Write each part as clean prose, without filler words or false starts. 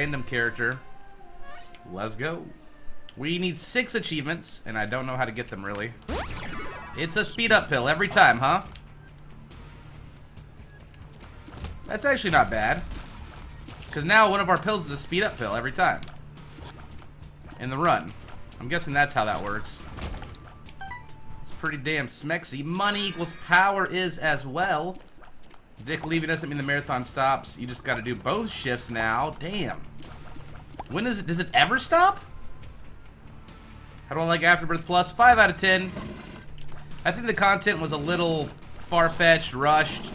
random character. Let's go. We need 6 achievements, and I don't know how to get them, really. It's a speed up pill every time, huh? That's actually not bad. Because now one of our pills is a speed up pill every time. In the run. I'm guessing that's how that works. It's pretty damn smexy. Money equals power is as well. Dick leaving doesn't mean the marathon stops. You just gotta do both shifts now. Damn. When does it ever stop? How do I like Afterbirth Plus? 5 out of 10. I think the content was a little far-fetched, rushed.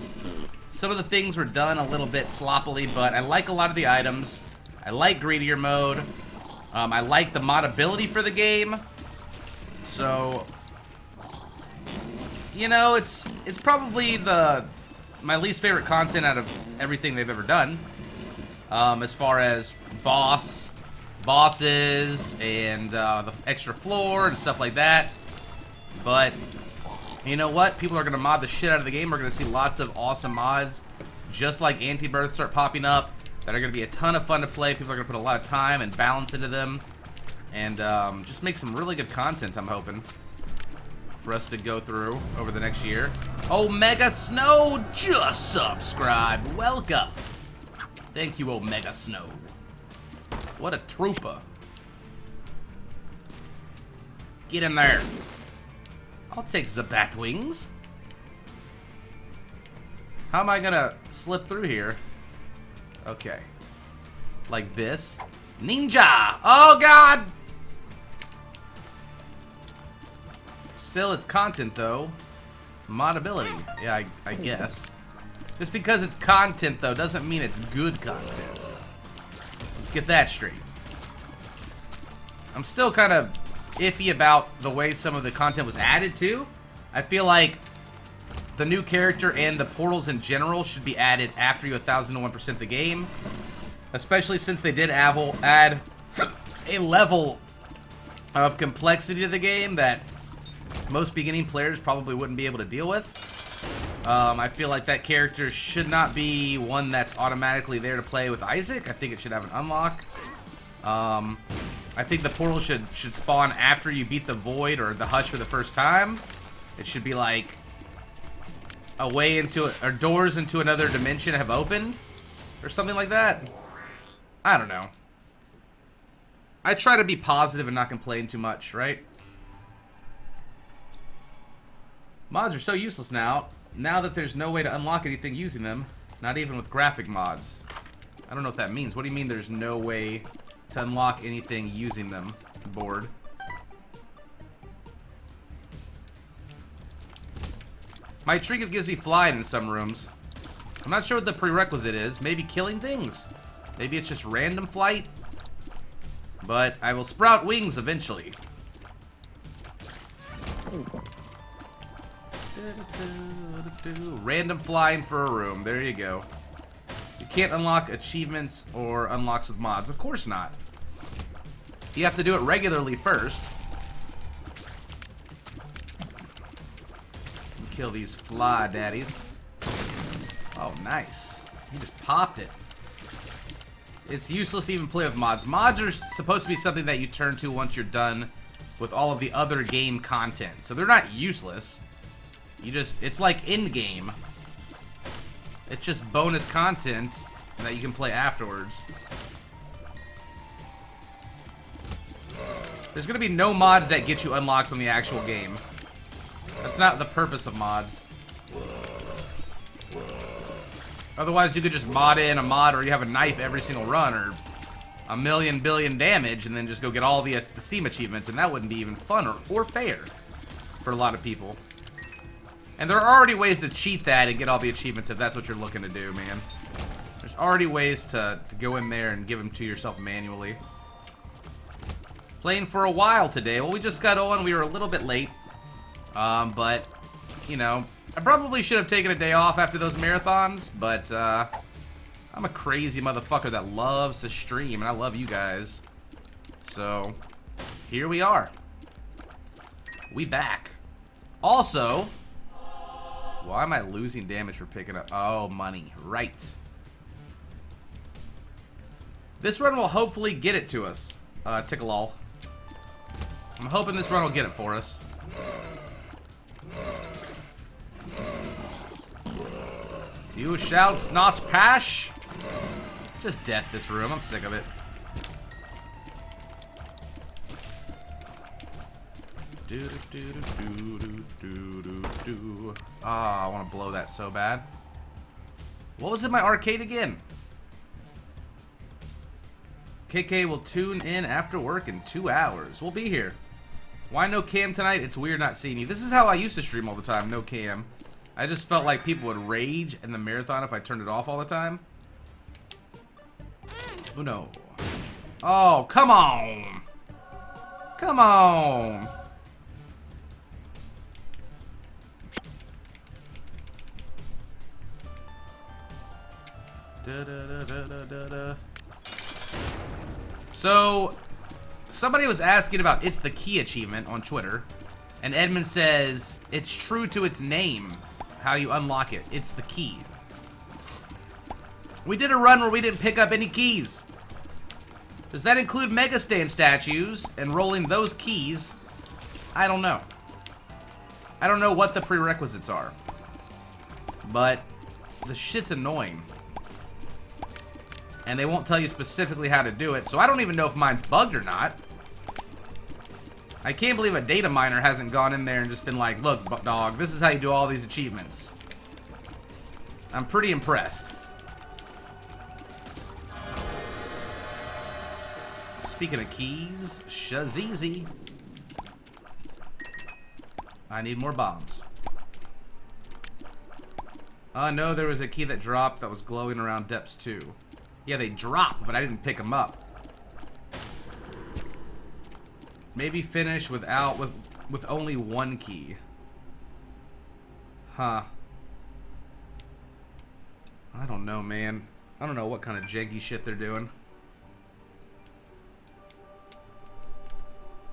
Some of the things were done a little bit sloppily, but I like a lot of the items. I like greedier mode. I like the modability for the game. So, you know, it's probably my least favorite content out of everything they've ever done. As far as bosses, and the extra floor and stuff like that. But you know what? People are going to mod the shit out of the game. We're going to see lots of awesome mods, just like Anti-Birth, start popping up that are going to be a ton of fun to play. People are going to put a lot of time and balance into them, and just make some really good content, I'm hoping, for us to go through over the next year. Omega Snow just subscribed. Welcome. Thank you, Omega Snow. What a trooper. Get in there. I'll take the bat wings. How am I gonna slip through here? Okay. Like this. Ninja! Oh, God! Still, it's content, though. Modability. Yeah, I guess. Just because it's content, though, doesn't mean it's good content. Let's get that straight. I'm still kind of iffy about the way some of the content was added to. I feel like the new character and the portals in general should be added after you 1001% the game. Especially since they did add a level of complexity to the game that most beginning players probably wouldn't be able to deal with. I feel like that character should not be one that's automatically there to play with Isaac. I think it should have an unlock. I think the portal should spawn after you beat the Void or the Hush for the first time. It should be like a way into it, or doors into another dimension have opened, or something like that. I don't know. I try to be positive and not complain too much, right? Mods are so useless now that there's no way to unlock anything using them, not even with graphic mods. I don't know what that means. What do you mean there's no way to unlock anything using them? Bored. My trinket gives me flying in some rooms. I'm not sure what the prerequisite is. Maybe killing things. Maybe it's just random flight. But I will sprout wings eventually. Random flying for a room. There you go. You can't unlock achievements or unlocks with mods. Of course not. You have to do it regularly first. Kill these fly daddies. Oh, nice. He just popped it. It's useless to even play with mods. Mods are supposed to be something that you turn to once you're done with all of the other game content. So they're not useless. It's like in-game. It's just bonus content that you can play afterwards. There's gonna be no mods that get you unlocks on the actual game. That's not the purpose of mods. Otherwise, you could just mod in a mod where you have a knife every single run, or a million billion damage, and then just go get all the Steam achievements, and that wouldn't be even fun or fair for a lot of people. And there are already ways to cheat that and get all the achievements if that's what you're looking to do, man. There's already ways to go in there and give them to yourself manually. Playing for a while today. Well, we just got on. We were a little bit late. But, you know, I probably should have taken a day off after those marathons, but, I'm a crazy motherfucker that loves to stream, and I love you guys. So, here we are. We back. Also, why am I losing damage for picking up? Oh, money. Right. This run will hopefully get it to us. Tickalol. I'm hoping this run will get it for us. You shalt not pass. Just death this room. I'm sick of it. Ah, I want to blow that so bad. What was in my arcade again? KK will tune in after work in 2 hours. We'll be here. Why no cam tonight? It's weird not seeing you. This is how I used to stream all the time, no cam. I just felt like people would rage in the marathon if I turned it off all the time. Uno. Oh, come on. Come on. So, somebody was asking about It's the Key achievement on Twitter, and Edmund says, it's true to its name, how you unlock it. It's the key. We did a run where we didn't pick up any keys. Does that include Mega Stand statues and rolling those keys? I don't know. I don't know what the prerequisites are. But the shit's annoying. And they won't tell you specifically how to do it, so I don't even know if mine's bugged or not. I can't believe a data miner hasn't gone in there and just been like, look, dog, this is how you do all these achievements. I'm pretty impressed. Speaking of keys, shazizi. I need more bombs. No, there was a key that dropped that was glowing around depths too. Yeah, they dropped, but I didn't pick them up. Maybe finish with only one key. Huh. I don't know, man. I don't know what kind of janky shit they're doing.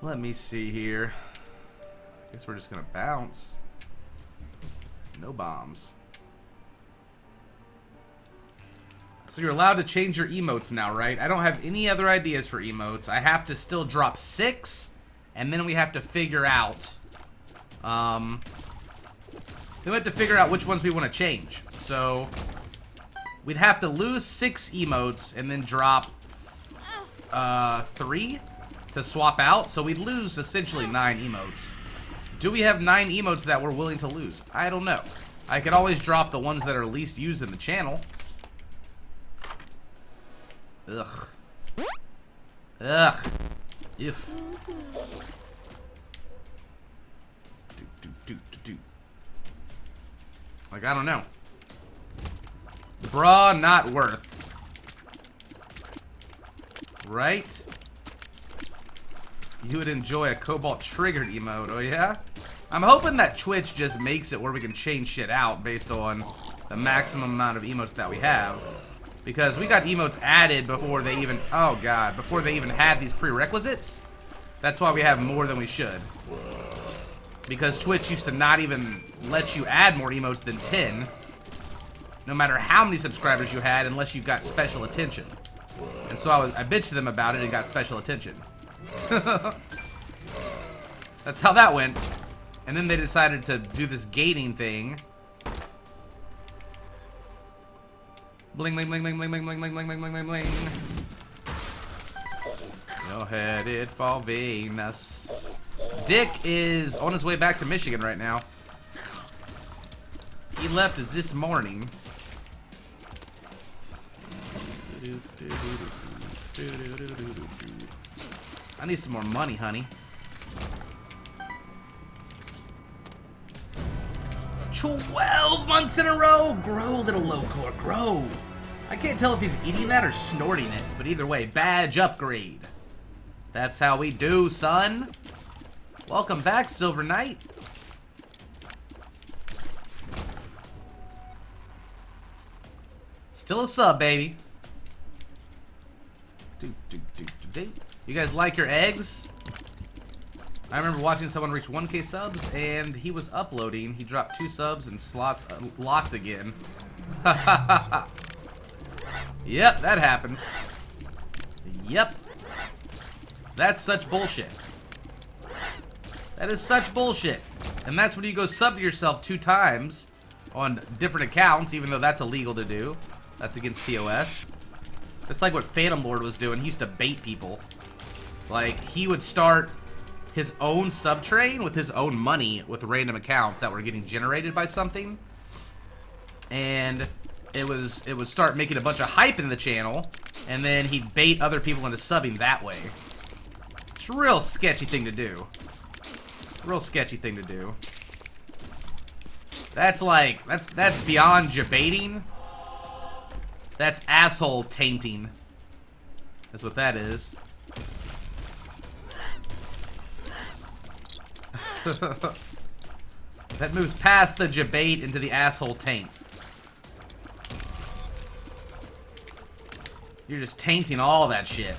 Let me see here. Guess we're just gonna bounce. No bombs. So you're allowed to change your emotes now, right? I don't have any other ideas for emotes. I have to still drop 6, and then we have to figure out, we have to figure out which ones we want to change. So we'd have to lose 6 emotes and then drop 3 to swap out. So we'd lose essentially 9 emotes. Do we have 9 emotes that we're willing to lose? I don't know. I could always drop the ones that are least used in the channel. Ugh. Ugh. If. Like, I don't know. Bruh, not worth. Right? You would enjoy a Cobalt triggered emote, oh yeah? I'm hoping that Twitch just makes it where we can change shit out based on the maximum amount of emotes that we have. Because we got emotes added before they even, oh god, before they even had these prerequisites. That's why we have more than we should. Because Twitch used to not even let you add more emotes than 10. No matter how many subscribers you had, unless you got special attention. And so I bitched to them about it and got special attention. That's how that went. And then they decided to do this gating thing. Bling, bling, bling, bling, bling, bling, bling, bling, bling, bling, bling, bling. You're headed for Venus. Dick is on his way back to Michigan right now. He left this morning. I need some more money, honey. 12 months in a row! Grow, little low-core, grow! I can't tell if he's eating that or snorting it, but either way, badge upgrade. That's how we do, son. Welcome back, Silver Knight. Still a sub, baby. You guys like your eggs? I remember watching someone reach 1K subs, and he was uploading. He dropped 2 subs, and slots locked again. Yep, that happens. Yep. That's such bullshit. That is such bullshit. And that's when you go sub to yourself 2 times on different accounts, even though that's illegal to do. That's against TOS. That's like what Phantom Lord was doing. He used to bait people. Like, he would start his own sub train with his own money with random accounts that were getting generated by something. And it would start making a bunch of hype in the channel, and then he'd bait other people into subbing that way. It's a real sketchy thing to do. Real sketchy thing to do. That's like, that's beyond jebaiting. That's asshole tainting. That's what that is. That moves past the jebait into the asshole taint. You're just tainting all that shit.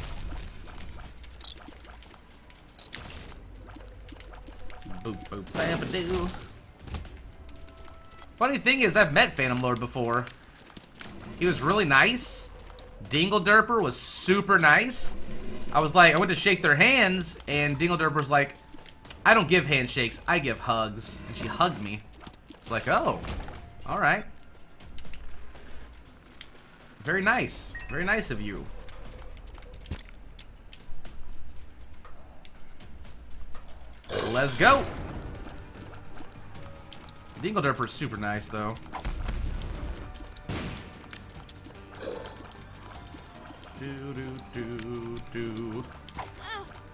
Boop, boop, bam, doo. Funny thing is, I've met Phantom Lord before. He was really nice. Dingle Derper was super nice. I went to shake their hands, and Dingle Derper's like, I don't give handshakes, I give hugs. And she hugged me. It's like, oh, alright. Very nice. Very nice of you. Let's go. Dingle Derper's super nice, though.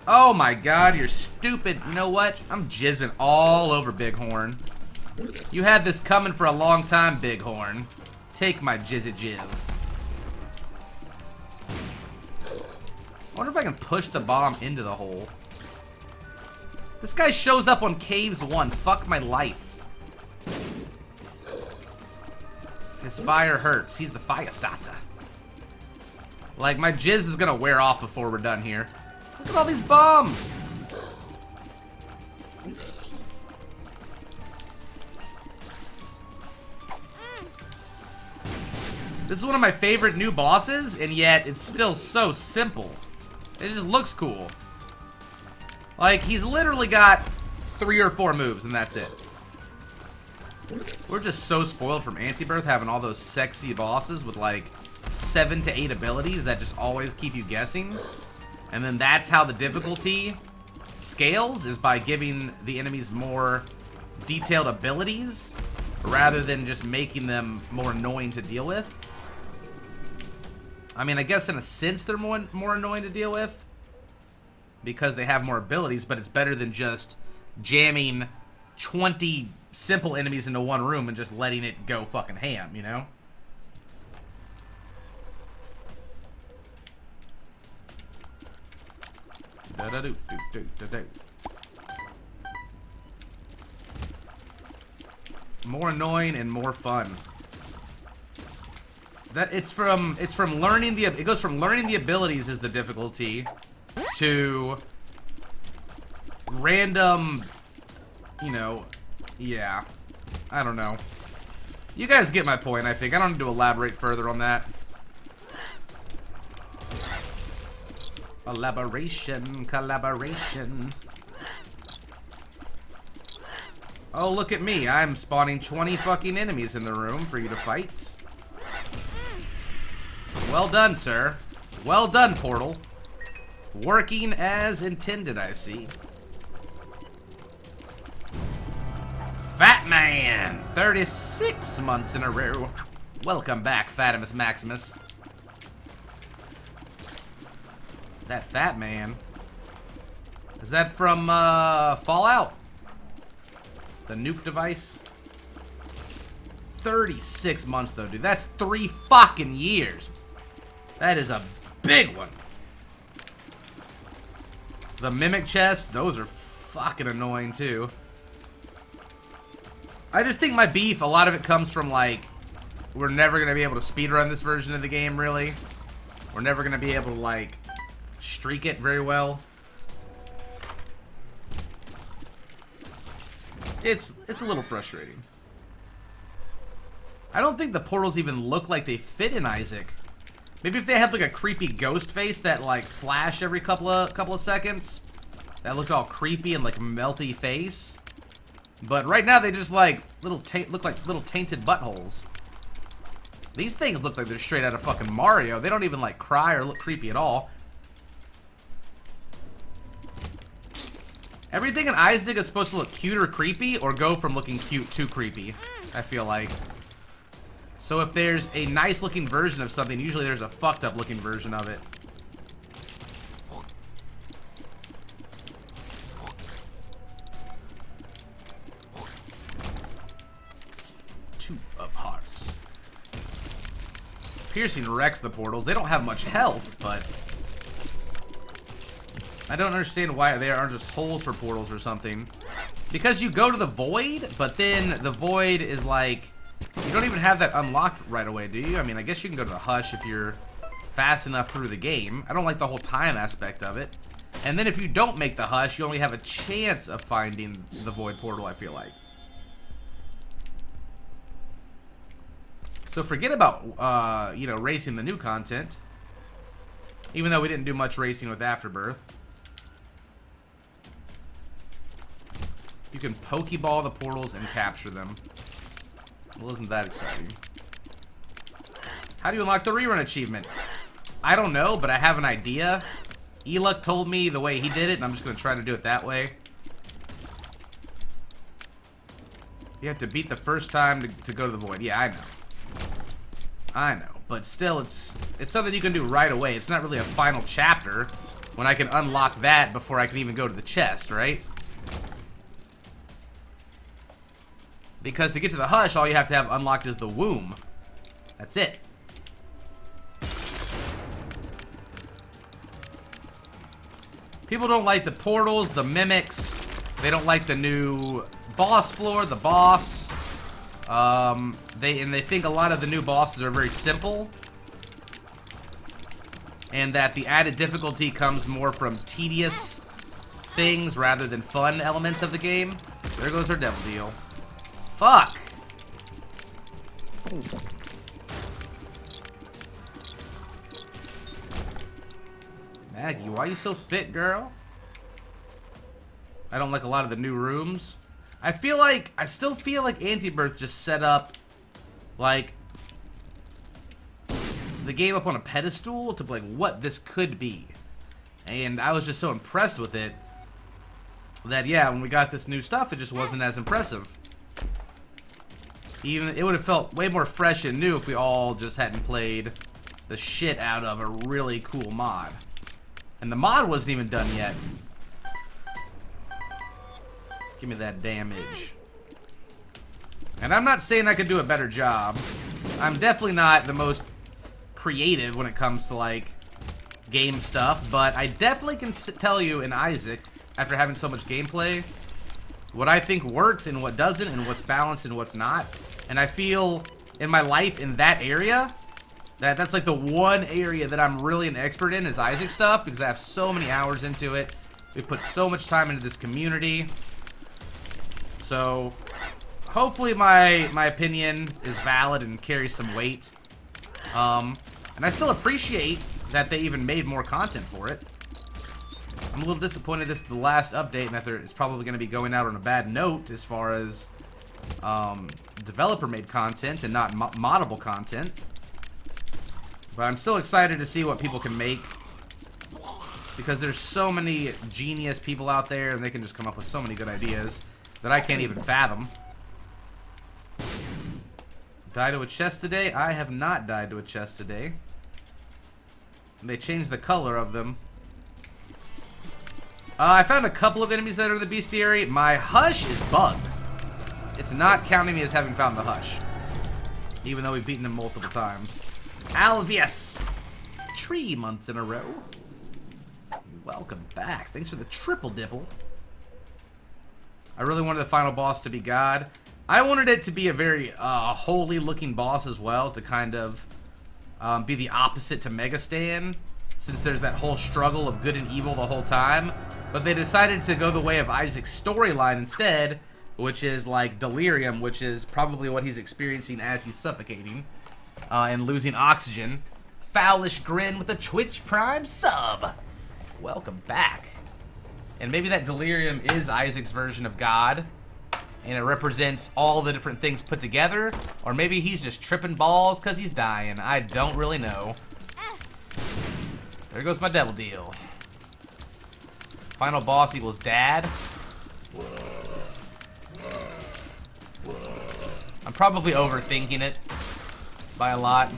Oh my god, you're stupid. You know what? I'm jizzing all over Bighorn. You had this coming for a long time, Bighorn. Take my jizz. I wonder if I can push the bomb into the hole. This guy shows up on Caves 1. Fuck my life. His fire hurts. He's the fire starter. Like, my jizz is gonna wear off before we're done here. Look at all these bombs! This is one of my favorite new bosses, and yet it's still so simple. It just looks cool. Like, he's literally got 3 or 4 moves, and that's it. We're just so spoiled from Afterbirth having all those sexy bosses with, like, 7 to 8 abilities that just always keep you guessing. And then that's how the difficulty scales, is by giving the enemies more detailed abilities rather than just making them more annoying to deal with. I mean, I guess in a sense they're more annoying to deal with because they have more abilities, but it's better than just jamming 20 simple enemies into one room and just letting it go fucking ham, you know? More annoying and more fun. That it goes from learning the abilities is the difficulty to random, you know, yeah. I don't know. You guys get my point, I think. I don't need to elaborate further on that. Collaboration. Oh, look at me. I'm spawning 20 fucking enemies in the room for you to fight. Well done, sir. Well done, Portal. Working as intended, I see. Fat Man! 36 months in a row. Welcome back, Fatimus Maximus. That Fat Man. Is that from Fallout? The nuke device? 36 months though, dude. That's 3 fucking years. That is a big one. The mimic chests, those are fucking annoying too. I just think my beef, a lot of it comes from like, we're never gonna be able to speedrun this version of the game, really. We're never gonna be able to like streak it very well. It's a little frustrating. I don't think the portals even look like they fit in Isaac. Maybe if they had like a creepy ghost face that like flash every couple of seconds, that looked all creepy and like melty face. But right now they just like look like little tainted buttholes. These things look like they're straight out of fucking Mario. They don't even like cry or look creepy at all. Everything in Isaac is supposed to look cute or creepy, or go from looking cute to creepy, I feel like. So if there's a nice looking version of something, usually there's a fucked up looking version of it. Two of Hearts. Piercing wrecks the portals. They don't have much health, but I don't understand why there aren't just holes for portals or something. Because you go to the void, but then the void is like, you don't even have that unlocked right away, do you? I mean, I guess you can go to the Hush if you're fast enough through the game. I don't like the whole time aspect of it. And then if you don't make the Hush, you only have a chance of finding the void portal, I feel like. So forget about, you know, racing the new content. Even though we didn't do much racing with Afterbirth. You can Pokeball the portals and capture them. Well, isn't that exciting? How do you unlock the rerun achievement? I don't know, but I have an idea. Eluk told me the way he did it, and I'm just going to try to do it that way. You have to beat the first time to go to the void. Yeah, I know. I know. But still, it's something you can do right away. It's not really a final chapter when I can unlock that before I can even go to the chest, right? Because to get to the Hush, all you have to have unlocked is the womb. That's it. People don't like the portals, the mimics. They don't like the new boss floor, the boss. They think a lot of the new bosses are very simple. And that the added difficulty comes more from tedious things rather than fun elements of the game. There goes our devil deal. Fuck! Maggie, why are you so fit, girl? I don't like a lot of the new rooms. I still feel like Afterbirth just set up, like, the game up on a pedestal to, like, what this could be. And I was just so impressed with it that, yeah, when we got this new stuff, it just wasn't as impressive. Even it would have felt way more fresh and new if we all just hadn't played the shit out of a really cool mod. And the mod wasn't even done yet. Give me that damage. And I'm not saying I could do a better job. I'm definitely not the most creative when it comes to, like, game stuff. But I definitely can tell you in Isaac, after having so much gameplay, what I think works and what doesn't, and what's balanced and what's not. And I feel in my life in that area, that's like the one area that I'm really an expert in is Isaac stuff, because I have so many hours into it. We put so much time into this community. So hopefully my opinion is valid and carries some weight. And I still appreciate that they even made more content for it. I'm a little disappointed this is the last update and that it's probably going to be going out on a bad note as far as developer-made content and not moddable content. But I'm still excited to see what people can make, because there's so many genius people out there and they can just come up with so many good ideas that I can't even fathom. Die to a chest today? I have not died to a chest today. They changed the color of them. I found a couple of enemies that are in the bestiary. My Hush is bugged. It's not counting me as having found the Hush, even though we've beaten them multiple times. Alvius! 3 months in a row. Welcome back. Thanks for the triple dipple. I really wanted the final boss to be God. I wanted it to be a very holy looking boss as well, to kind of be the opposite to Megastan, since there's that whole struggle of good and evil the whole time. But they decided to go the way of Isaac's storyline instead, which is like delirium, which is probably what he's experiencing as he's suffocating and losing oxygen. Foolish Grin with a Twitch Prime sub. Welcome back. And maybe that delirium is Isaac's version of God, and it represents all the different things put together, or maybe he's just tripping balls because he's dying. I don't really know. There goes my devil deal. Final boss equals dad. I'm probably overthinking it by a lot.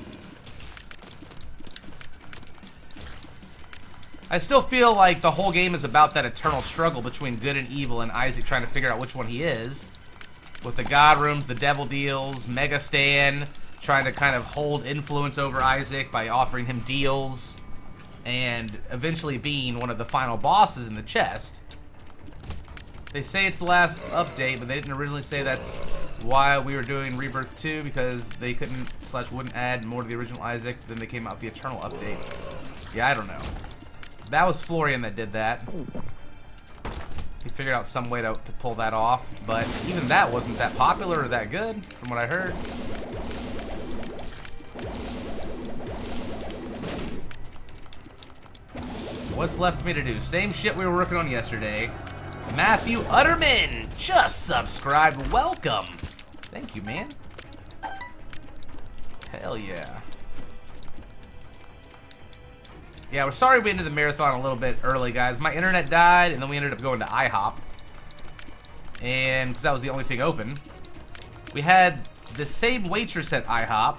I still feel like the whole game is about that eternal struggle between good and evil, and Isaac trying to figure out which one he is. With the God Rooms, the Devil Deals, Mega Stan trying to kind of hold influence over Isaac by offering him deals, and eventually being one of the final bosses in the chest. They say it's the last update, but they didn't originally say that's why we were doing Rebirth 2, because they couldn't / wouldn't add more to the original Isaac. Then they came out with the Eternal update. Yeah, I don't know. That was Florian that did that. He figured out some way to pull that off, but even that wasn't that popular or that good, from what I heard. What's left for me to do? Same shit we were working on yesterday. Matthew Utterman just subscribed. Welcome. Thank you, man. Hell yeah. Yeah, we're sorry we ended the marathon a little bit early, guys. My internet died, and then we ended up going to IHOP. And because that was the only thing open. We had the same waitress at IHOP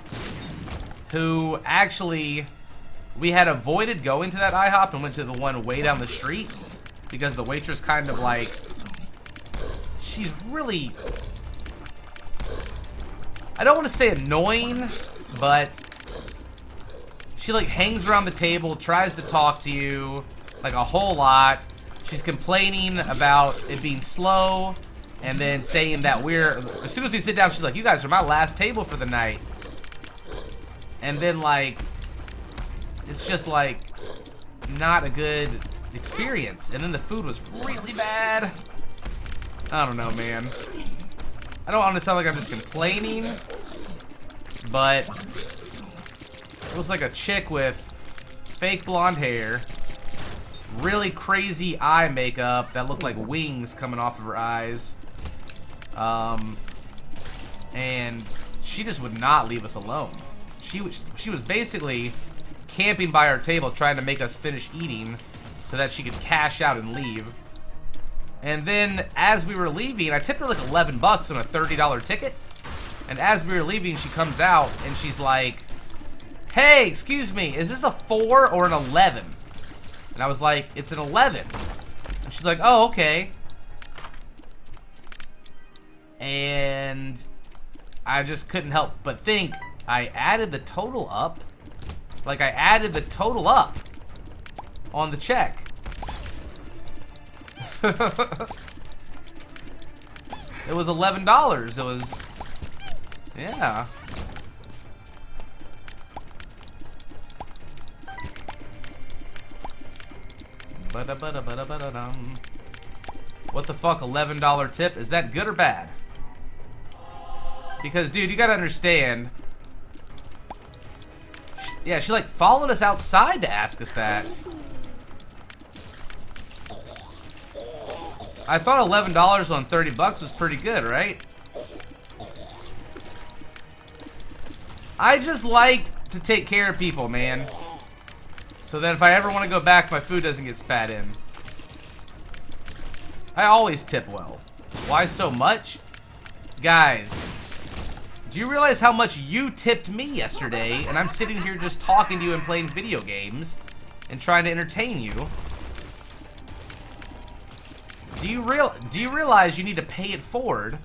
who actually, we had avoided going to that IHOP and went to the one way down the street because the waitress kind of like, she's really, I don't want to say annoying, but she like hangs around the table, tries to talk to you like a whole lot. She's complaining about it being slow, and then saying that as soon as we sit down, she's like, you guys are my last table for the night. And then like, it's just like not a good experience. And then the food was really bad. I don't know, man. I don't want to sound like I'm just complaining, but it was like a chick with fake blonde hair, really crazy eye makeup that looked like wings coming off of her eyes. And she just would not leave us alone. She was basically camping by our table trying to make us finish eating so that she could cash out and leave. And then as we were leaving, I tipped her like 11 bucks on a $30 ticket. And as we were leaving, she comes out and she's like, hey, excuse me, is this a 4 or an 11? And I was like, it's an 11. And she's like, oh, okay. And I just couldn't help but think I added the total up. Like, I added the total up on the check. It was $11. It was, yeah. What the fuck, $11 tip? Is that good or bad? Because, dude, you gotta understand. Yeah, she like followed us outside to ask us that. I thought $11 on 30 bucks was pretty good, right? I just like to take care of people, man. So that if I ever want to go back, my food doesn't get spat in. I always tip well. Why so much? Guys, do you realize how much you tipped me yesterday? And I'm sitting here just talking to you and playing video games and trying to entertain you. Do you realize you need to pay it forward?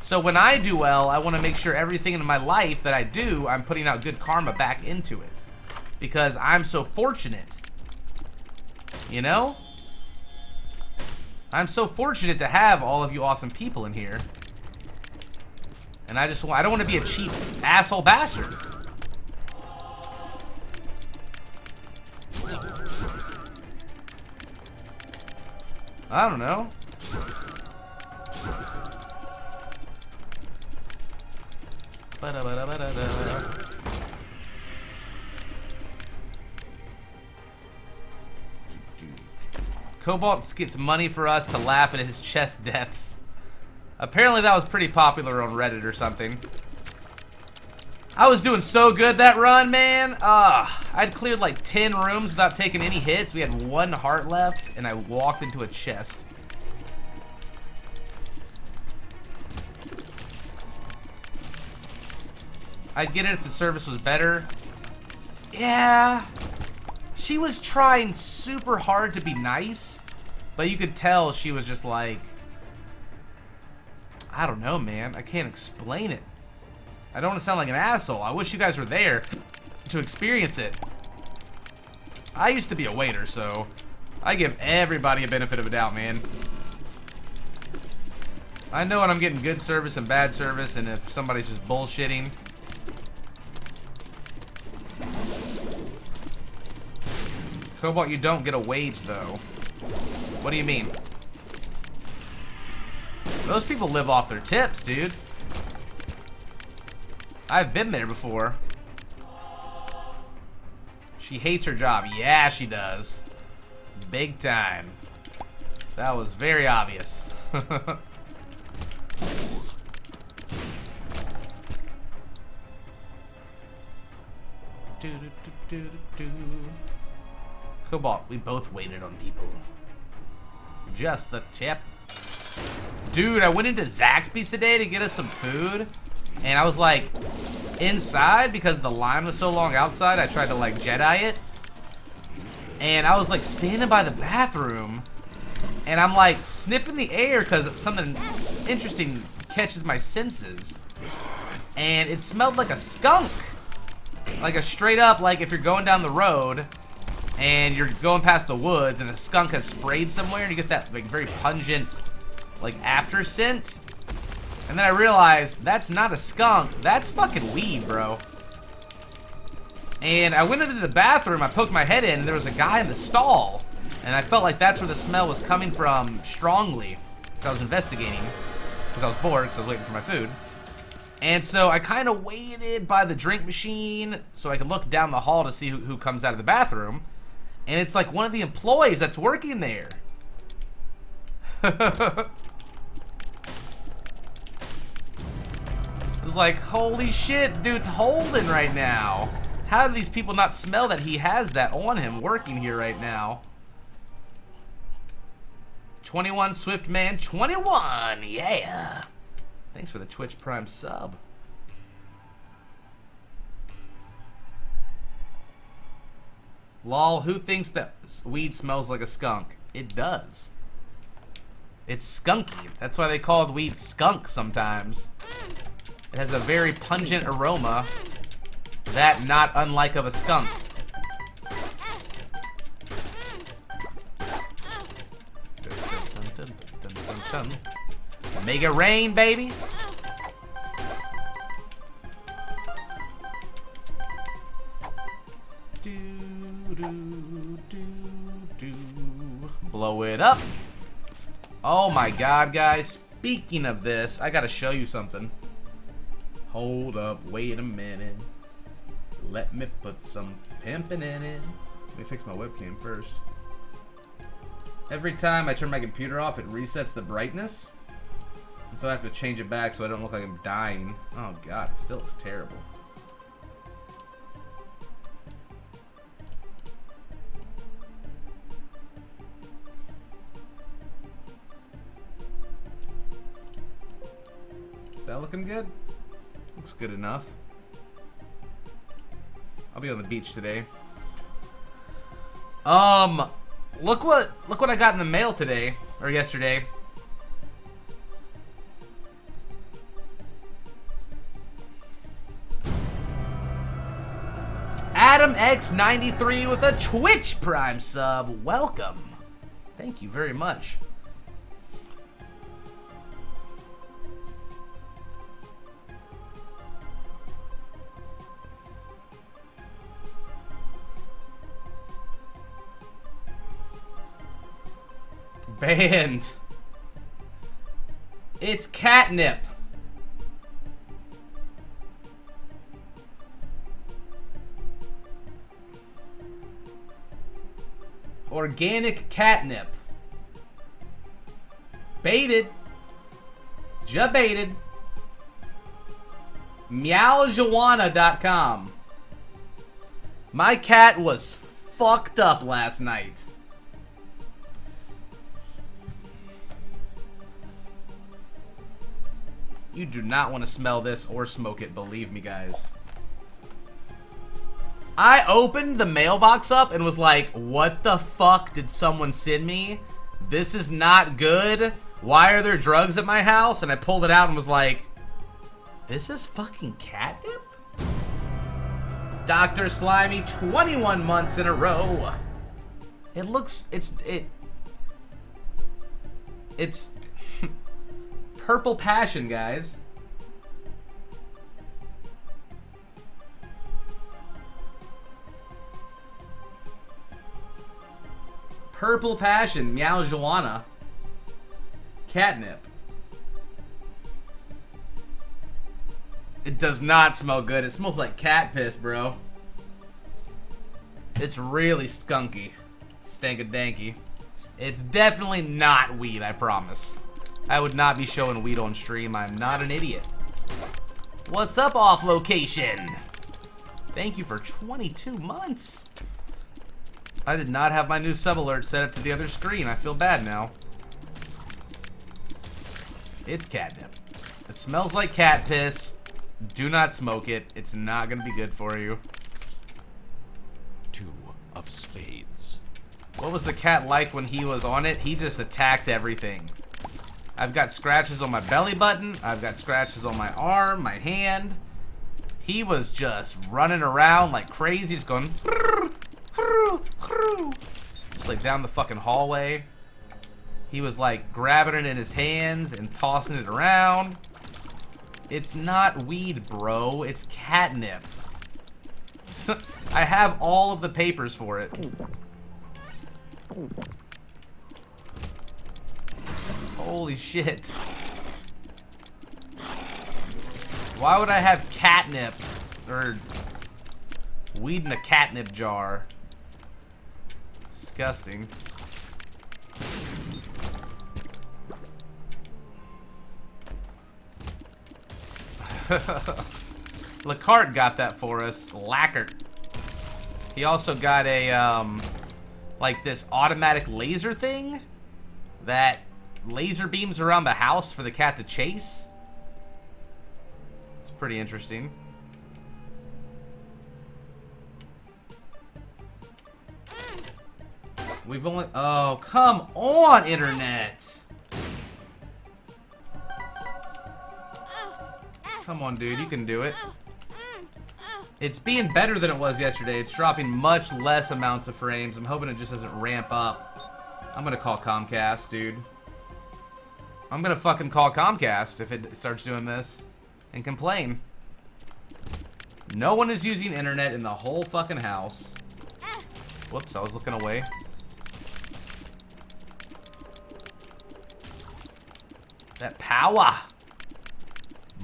So when I do well, I want to make sure everything in my life that I do, I'm putting out good karma back into it. Because I'm so fortunate. You know? I'm so fortunate to have all of you awesome people in here. And I don't want to be a cheap asshole bastard. I don't know. Cobalt gets money for us to laugh at his chest deaths. Apparently that was pretty popular on Reddit or something. I was doing so good that run, man. I'd cleared like 10 rooms without taking any hits. We had 1 heart left, and I walked into a chest. I'd get it if the service was better. Yeah. She was trying super hard to be nice, but you could tell she was just like, I don't know, man. I can't explain it. I don't want to sound like an asshole. I wish you guys were there to experience it. I used to be a waiter, so I give everybody a benefit of a doubt, man. I know when I'm getting good service and bad service, and if somebody's just bullshitting. Cobalt, you don't get a wage, though. What do you mean? Those people live off their tips, dude. I've been there before. She hates her job. Yeah, she does. Big time. That was very obvious. Cobalt, we both waited on people. Just the tip. Dude, I went into Zaxby's today to get us some food. And I was like, inside, because the line was so long outside, I tried to like Jedi it. And I was like standing by the bathroom. And I'm like sniffing the air because something interesting catches my senses. And it smelled like a skunk. Like a straight up, like if you're going down the road and you're going past the woods and a skunk has sprayed somewhere and you get that like very pungent like after scent. And then I realized that's not a skunk, that's fucking weed, bro. And I went into the bathroom, I poked my head in, and there was a guy in the stall. And I felt like that's where the smell was coming from strongly. Because I was investigating. Because I was bored, because I was waiting for my food. And so I kind of waited by the drink machine so I could look down the hall to see who comes out of the bathroom. And it's like one of the employees that's working there. It was like, holy shit, dude's holding right now. How do these people not smell that he has that on him working here right now? 21 Swift Man, 21, yeah. Thanks for the Twitch Prime sub. Lol, who thinks that weed smells like a skunk? It does. It's skunky. That's why they call weed skunk sometimes. It has a very pungent aroma, that not unlike of a skunk. Make it rain, baby. Blow it up. Oh my god, guys. Speaking of this, I gotta show you something. Hold up, wait a minute. Let me put some pimping in it. Let me fix my webcam first. Every time I turn my computer off, it resets the brightness. And so I have to change it back so I don't look like I'm dying. Oh god, it still looks terrible. Is that looking good? Looks good enough. I'll be on the beach today. Look what I got in the mail today, or yesterday. Adam X93 with a Twitch Prime sub. Welcome. Thank you very much. Banned. It's catnip. Organic catnip. Baited. Ja-baited. Meowjoanna.com. My cat was fucked up last night. You do not want to smell this or smoke it, believe me, guys. I opened the mailbox up and was like, what the fuck did someone send me? This is not good. Why are there drugs at my house? And I pulled it out and was like, this is fucking catnip? Dr. Slimy, 21 months in a row. It looks, it's purple passion, guys. Purple passion, Meow Joanna. Catnip. It does not smell good. It smells like cat piss, bro. It's really skunky. Stankadanky. It's definitely not weed, I promise. I would not be showing weed on stream. I'm not an idiot. What's up, off location? Thank you for 22 months. I did not have my new sub alert set up to the other screen. I feel bad now. It's catnip. It smells like cat piss. Do not smoke it. It's not gonna be good for you. 2 of spades. What was the cat like when he was on it? He just attacked everything. I've got scratches on my belly button. I've got scratches on my arm, my hand. He was just running around like crazy, just going just like down the fucking hallway. He was like grabbing it in his hands and tossing it around. It's not weed, bro. It's catnip. I have all of the papers for it. Holy shit. Why would I have catnip or weed in a catnip jar? Disgusting. Lacart got that for us. Lacquert. He also got a, like this automatic laser thing that laser beams around the house for the cat to chase. It's pretty interesting. We've only, oh, come on, internet. Come on, dude, you can do it. It's being better than it was yesterday. It's dropping much less amounts of frames. I'm hoping it just doesn't ramp up. I'm gonna call Comcast, dude. I'm gonna fucking call Comcast if it starts doing this and complain. No one is using internet in the whole fucking house. Whoops, I was looking away. That power.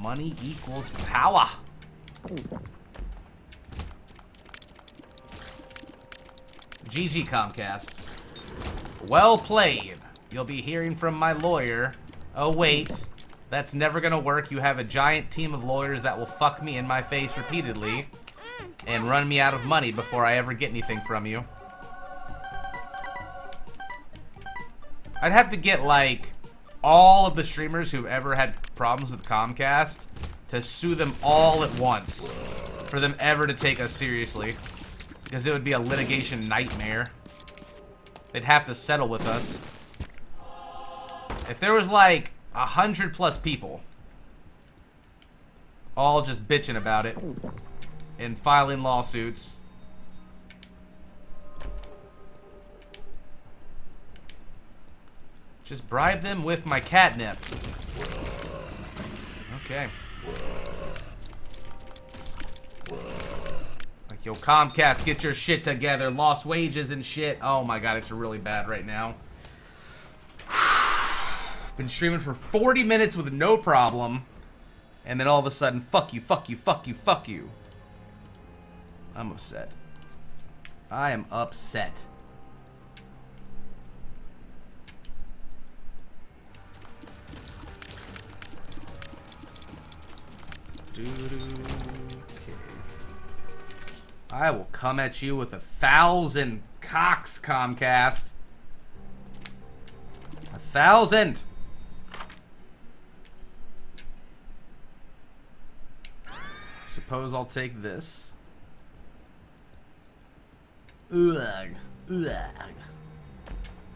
Money equals power. GG Comcast. Well played. You'll be hearing from my lawyer. Oh wait, that's never gonna work. You have a giant team of lawyers that will fuck me in my face repeatedly and run me out of money before I ever get anything from you. I'd have to get like all of the streamers who've ever had problems with Comcast to sue them all at once for them ever to take us seriously, because it would be a litigation nightmare. They'd have to settle with us. If there was like 100+ people all just bitching about it and filing lawsuits, just bribe them with my catnip. Okay. Like, yo, Comcast, get your shit together. Lost wages and shit. Oh my god, it's really bad right now. Been streaming for 40 minutes with no problem. And then all of a sudden, fuck you, fuck you, fuck you, fuck you. I'm upset. I am upset. Okay. I will come at you with 1,000 cocks, Comcast. 1,000. Suppose I'll take this. Ugh. Ugh.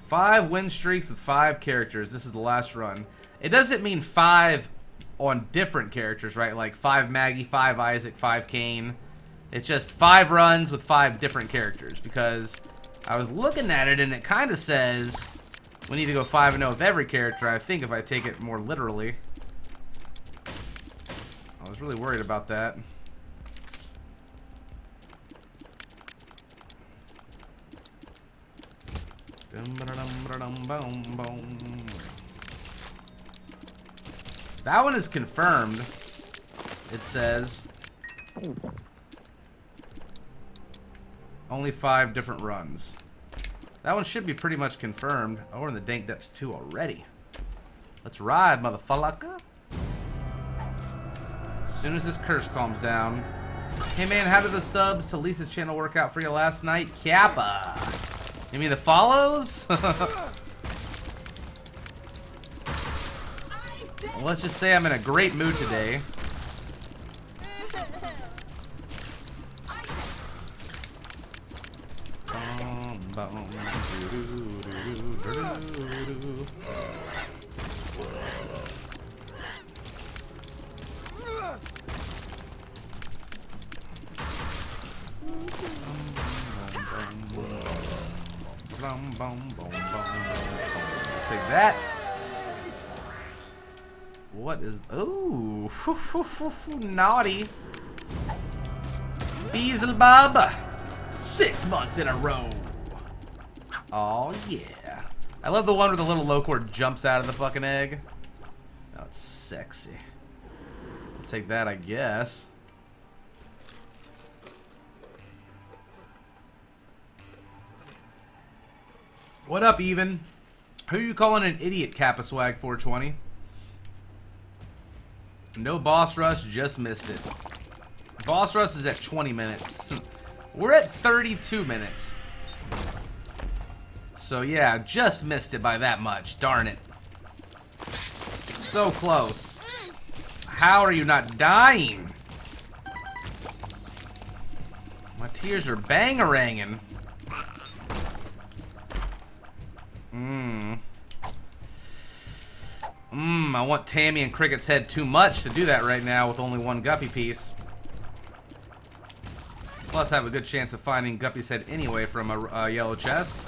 5 win streaks with 5 characters. This is the last run. It doesn't mean 5 on different characters, right? Like 5 Maggie, 5 Isaac, 5 Kane. It's just 5 runs with 5 different characters, because I was looking at it and it kind of says we need to go 5-0 with every character, I think, if I take it more literally. I was really worried about that. That one is confirmed. It says only 5 different runs. That one should be pretty much confirmed. Oh, we're in the Dank Depths 2 already. Let's ride, motherfucker. As soon as this curse calms down. Hey man, how did the subs to Lisa's channel work out for you last night? Kappa. You mean the follows? Well, let's just say I'm in a great mood today. Take that. What is... Ooh. Naughty. Beelzebub. 6 months in a row. Oh, yeah. I love the one where the little Locor jumps out of the fucking egg. Oh, it's sexy. I'll take that, I guess. What up, Even? Who are you calling an idiot, Kappa Swag 420? No boss rush, just missed it. Boss rush is at 20 minutes. We're at 32 minutes. So yeah, just missed it by that much. Darn it. So close. How are you not dying? My tears are bang-a-ranging. I want Tammy and Cricket's head too much to do that right now with only 1 guppy piece. Plus, I have a good chance of finding Guppy's head anyway from a yellow chest.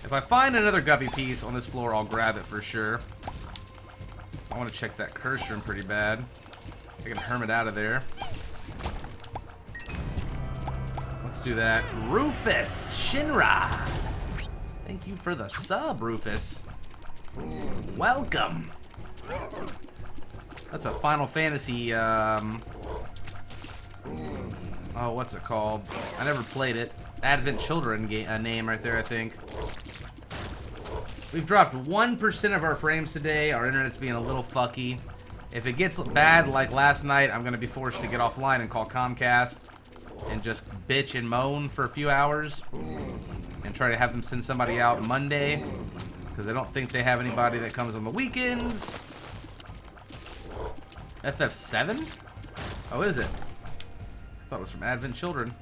If I find another guppy piece on this floor, I'll grab it for sure. I want to check that curse room pretty bad. I can hermit out of there. Let's do that. Rufus Shinra. Thank you for the sub, Rufus. Welcome. That's a Final Fantasy, oh, what's it called? I never played it. Advent Children name right there, I think. We've dropped 1% of our frames today. Our internet's being a little fucky. If it gets bad like last night, I'm going to be forced to get offline and call Comcast and just bitch and moan for a few hours and try to have them send somebody out Monday, because I don't think they have anybody that comes on the weekends. FF7? Oh, is it? I thought it was from Advent Children.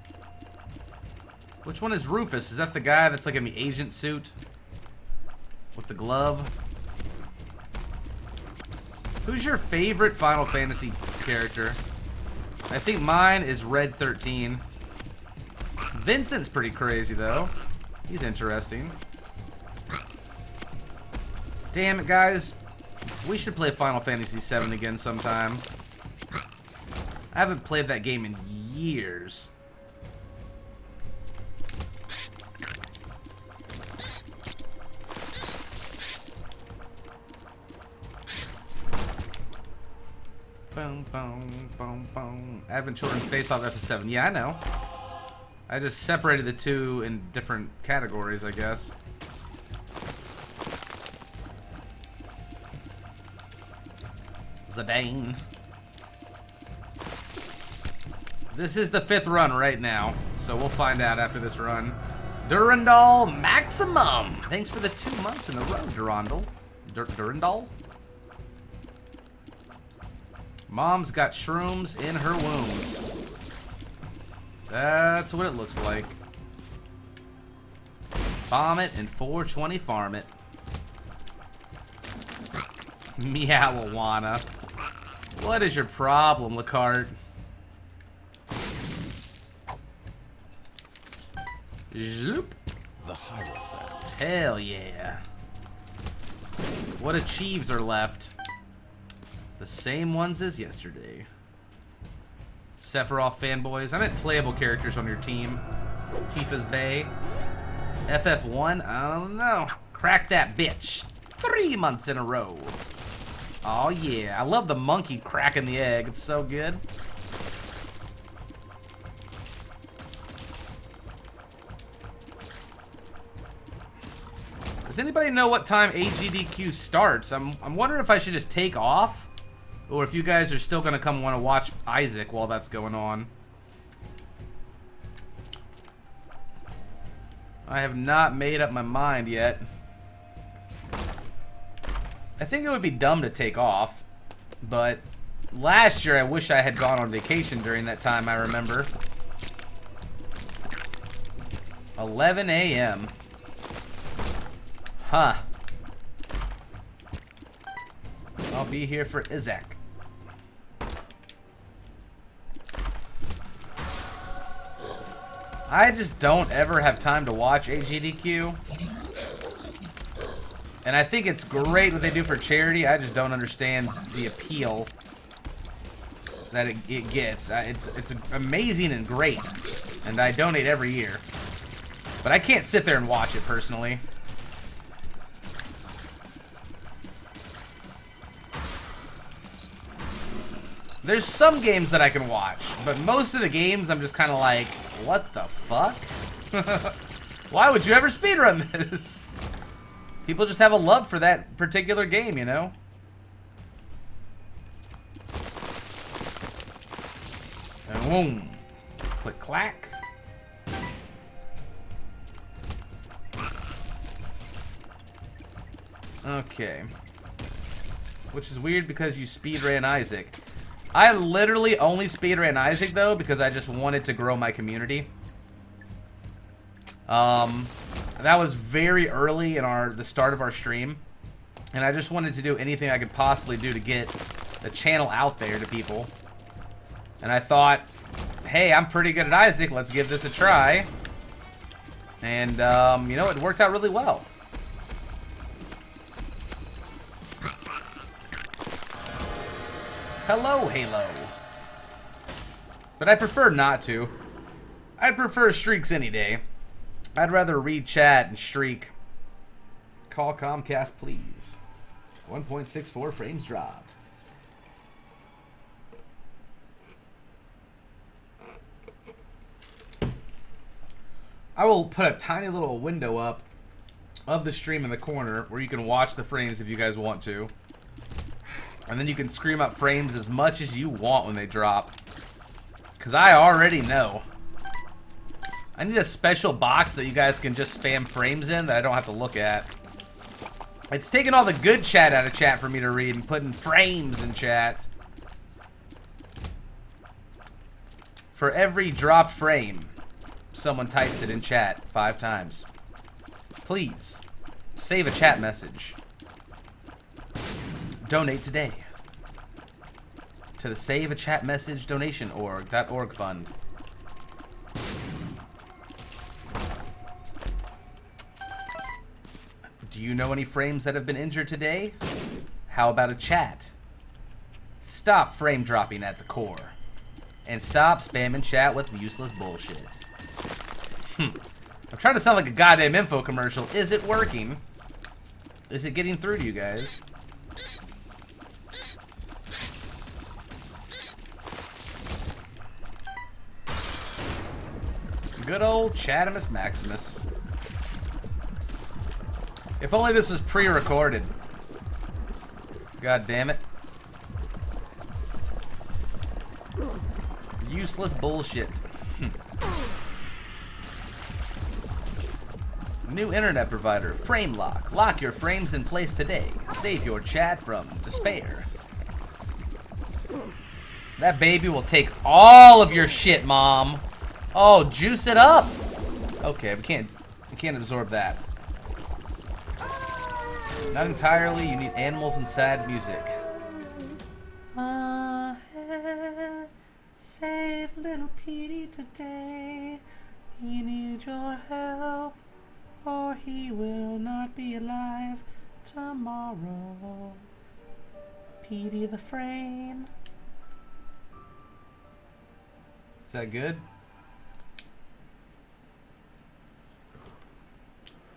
Which one is Rufus? Is that the guy that's like in the agent suit? With the glove? Who's your favorite Final Fantasy character? I think mine is Red 13. Vincent's pretty crazy, though. He's interesting. Damn it, guys. We should play Final Fantasy VII again sometime. I haven't played that game in years. Boom, boom, boom, boom. Advent Children's based off FF7. Yeah, I know. I just separated the two in different categories, I guess. Zidane. This is the 5th run right now, so we'll find out after this run. Durandal Maximum! Thanks for the 2 months in a row, Durandal. Durandal? Mom's got shrooms in her wombs. That's what it looks like. Bomb it and 420 farm it. Meowawana. What is your problem, Lacart? Zloop. The Hierophant. Hell yeah. What achieves are left? The same ones as yesterday. Sephiroth fanboys. I meant playable characters on your team. Tifa's Bay. FF1? I don't know. Crack that bitch. 3 months in a row. Oh yeah. I love the monkey cracking the egg. It's so good. Does anybody know what time AGDQ starts? I'm wondering if I should just take off, or if you guys are still gonna come want to watch Isaac while that's going on. I have not made up my mind yet. I think it would be dumb to take off, but last year I wish I had gone on vacation during that time, I remember. 11 a.m. Huh. I'll be here for Isaac. I just don't ever have time to watch AGDQ. And I think it's great what they do for charity. I just don't understand the appeal that it gets. It's amazing and great. And I donate every year. But I can't sit there and watch it personally. There's some games that I can watch, but most of the games I'm just kind of like, what the fuck? Why would you ever speedrun this? People just have a love for that particular game, you know? And boom. Click clack. Okay. Which is weird because you speedran Isaac. I literally only speedran Isaac though because I just wanted to grow my community. That was very early in the start of our stream, and I just wanted to do anything I could possibly do to get the channel out there to people. And I thought, hey, I'm pretty good at Isaac, let's give this a try. And you know, it worked out really well. Hello, Halo. But I prefer not to. I'd prefer streaks any day. I'd rather read chat and streak. Call Comcast, please. 1.64 frames dropped. I will put a tiny little window up of the stream in the corner where you can watch the frames if you guys want to. And then you can scream up frames as much as you want when they drop. Because I already know. I need a special box that you guys can just spam frames in that I don't have to look at. It's taking all the good chat out of chat for me to read and putting frames in chat. For every dropped frame, someone types it in chat 5 times. Please, save a chat message. Donate today to the Save a Chat Message Donation.org fund. Do you know any frames that have been injured today? How about a chat? Stop frame dropping at the core. And stop spamming chat with useless bullshit. I'm trying to sound like a goddamn info commercial. Is it working? Is it getting through to you guys? Good old Chatimus Maximus. If only this was pre-recorded. God damn it. Useless bullshit. New internet provider, FrameLock. Lock your frames in place today. Save your chat from despair. That baby will take all of your shit, Mom. Oh, juice it up. Okay, we can't absorb that. Not entirely. You need animals and sad music. Save little Petey today. He needs your help, or he will not be alive tomorrow. Petey the frame. Is that good?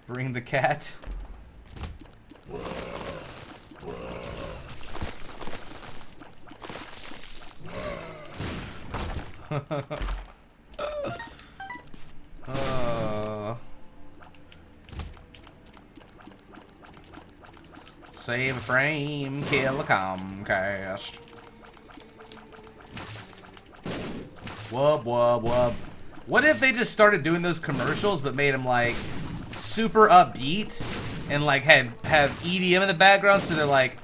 Bring the cat. Save a frame, kill a Comcast. Wub, wub, wub. What if they just started doing those commercials but made them like super upbeat and like have EDM in the background, so they're like,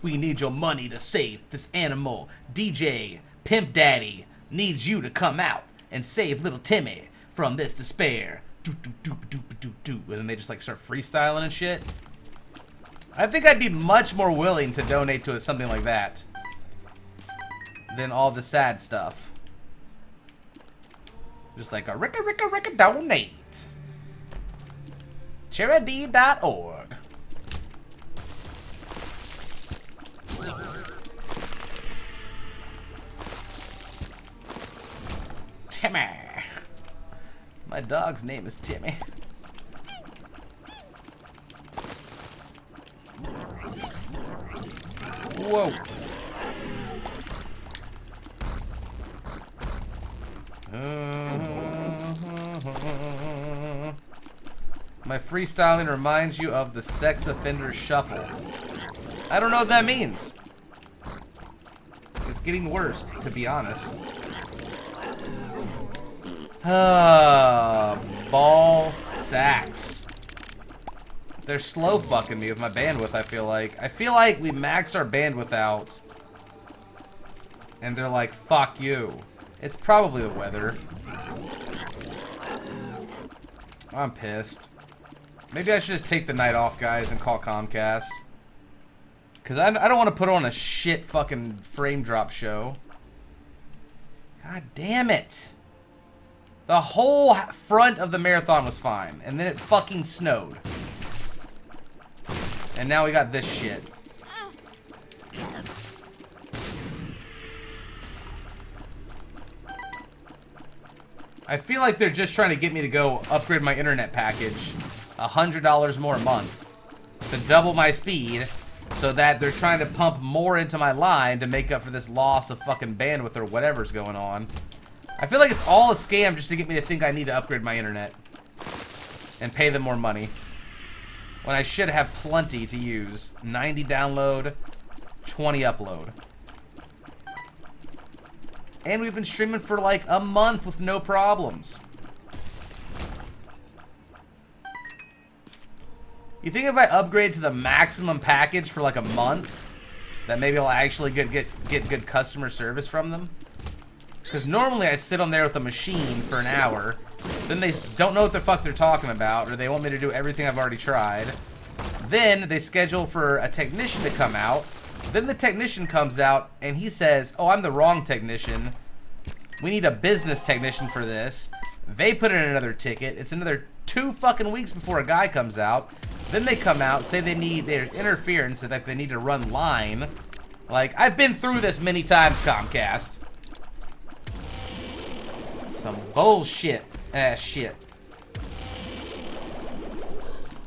we need your money to save this animal. DJ Pimp Daddy needs you to come out and save little Timmy from this despair. And then they just like start freestyling and shit. I think I'd be much more willing to donate to something like that than all the sad stuff. Just like a ricka donate. Charity.org. Timmy. My dog's name is Timmy. Whoa. My freestyling reminds you of the sex offender shuffle. I don't know what that means. It's getting worse, to be honest. Ball sacks. They're slow fucking me with my bandwidth, I feel like. I feel like we maxed our bandwidth out. And they're like, fuck you. It's probably the weather. I'm pissed. Maybe I should just take the night off, guys, and call Comcast. Because I don't want to put on a shit fucking frame drop show. God damn it. The whole front of the marathon was fine. And then it fucking snowed. And now we got this shit. I feel like they're just trying to get me to go upgrade my internet package $100 more a month to double my speed, so that they're trying to pump more into my line to make up for this loss of fucking bandwidth or whatever's going on. I feel like it's all a scam just to get me to think I need to upgrade my internet and pay them more money when I should have plenty to use. 90 download, 20 upload. And we've been streaming for like a month with no problems. You think if I upgrade to the maximum package for like a month, that maybe I'll actually get good customer service from them? Because normally I sit on there with a machine for an hour, then they don't know what the fuck they're talking about, or they want me to do everything I've already tried. Then they schedule for a technician to come out. Then the technician comes out and he says, oh, I'm the wrong technician. We need a business technician for this. They put in another ticket. It's another 2 fucking weeks before a guy comes out. Then they come out, say they need their interference, that they need to run line. Like, I've been through this many times, Comcast. Some bullshit ass shit.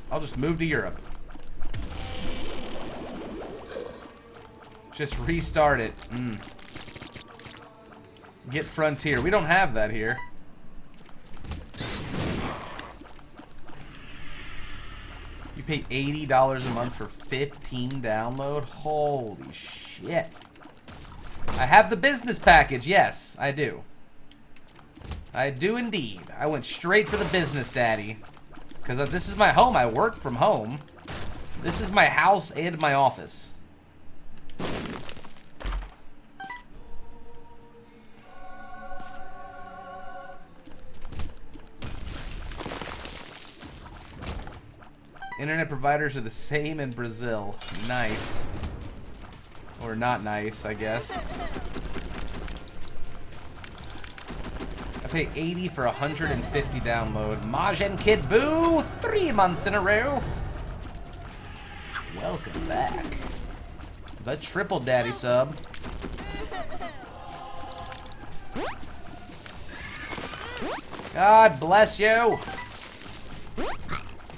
I'll just move to Europe. Just restart it. Get Frontier. We don't have that here. You pay $80 a month for 15 download? Holy shit. I have the business package. Yes, I do. I do indeed. I went straight for the business, daddy. Because this is my home. I work from home. This is my house and my office. Internet providers are the same in Brazil. Nice. Or not nice, I guess. I pay 80 for 150 download. Majin Kid Boo, 3 months in a row. Welcome back. The triple daddy sub. God bless you.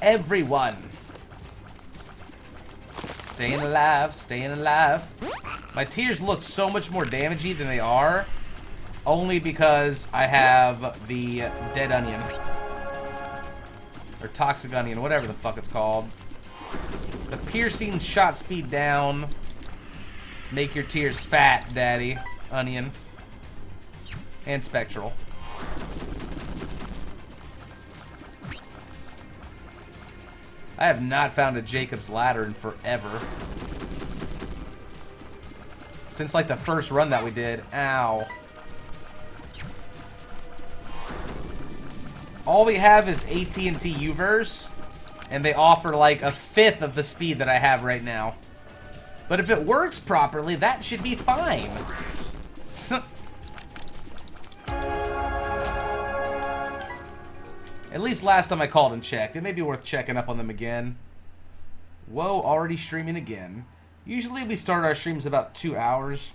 Everyone. Staying alive, staying alive. My tears look so much more damagey than they are. Only because I have the dead onion. Or toxic onion, whatever the fuck it's called. The piercing shot speed down. Make your tears fat, daddy. Onion. And spectral. I have not found a Jacob's Ladder in forever. Since like the first run that we did. Ow. All we have is AT&T Uverse, and they offer like a fifth of the speed that I have right now. But if it works properly, that should be fine. At least last time I called and checked. It may be worth checking up on them again. Whoa, already streaming again. Usually we start our streams about 2 hours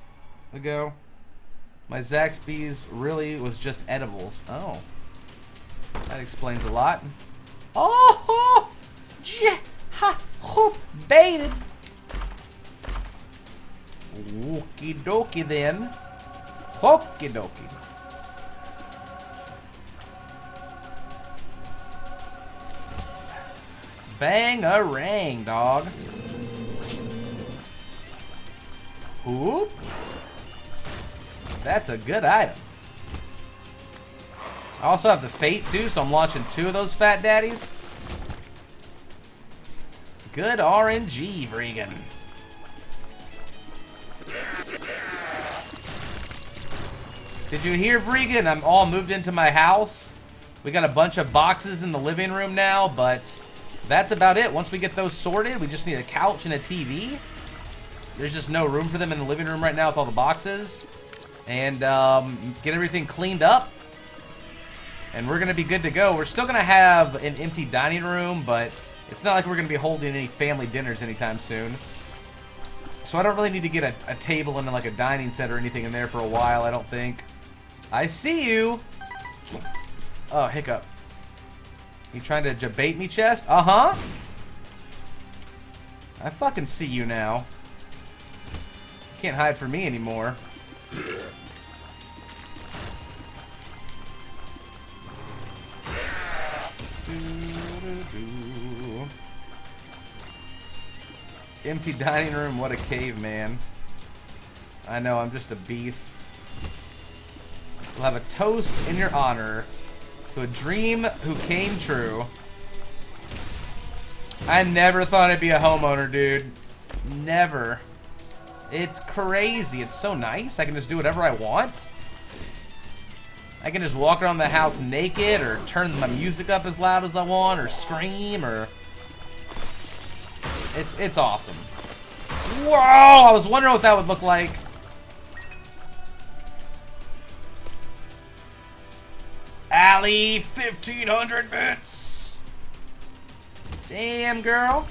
ago. My Zaxby's really was just edibles. Oh. That explains a lot. Oh! Ha! Hoop! Baited! Okie dokie then. Okie dokie. Bang-a-rang, dog. Whoop. That's a good item. I also have the Fate, too, so I'm launching 2 of those fat daddies. Good RNG, Vregan. Did you hear, Vregan? I'm all moved into my house. We got a bunch of boxes in the living room now, but that's about it. Once we get those sorted, we just need a couch and a TV. There's just no room for them in the living room right now with all the boxes. And get everything cleaned up. And we're going to be good to go. We're still going to have an empty dining room, but it's not like we're going to be holding any family dinners anytime soon. So I don't really need to get a table and like a dining set or anything in there for a while, I don't think. I see you. Oh, hiccup. You trying to jabate me, chest? Uh-huh. I fucking see you now. You can't hide from me anymore. Empty dining room, what a caveman. I know, I'm just a beast. We'll have a toast in your honor to a dream who came true. I never thought I'd be a homeowner, dude. Never. It's crazy. It's so nice. I can just do whatever I want. I can just walk around the house naked or turn my music up as loud as I want or scream or... It's awesome. Whoa! I was wondering what that would look like. Allie, 1,500 bits. Damn, girl.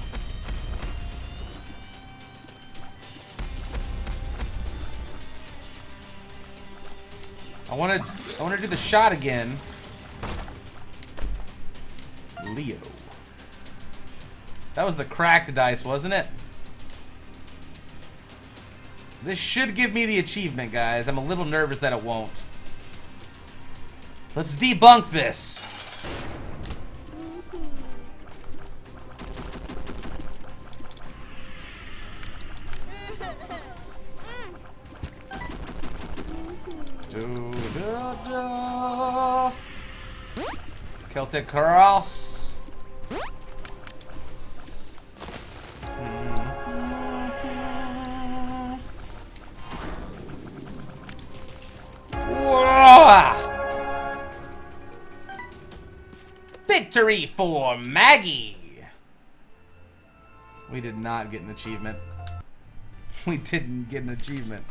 I want to do the shot again. Leo. That was the cracked dice, wasn't it? This should give me the achievement, guys. I'm a little nervous that it won't. Let's debunk this. Celtic Cross. Victory for Maggie. We did not get an achievement. We didn't get an achievement.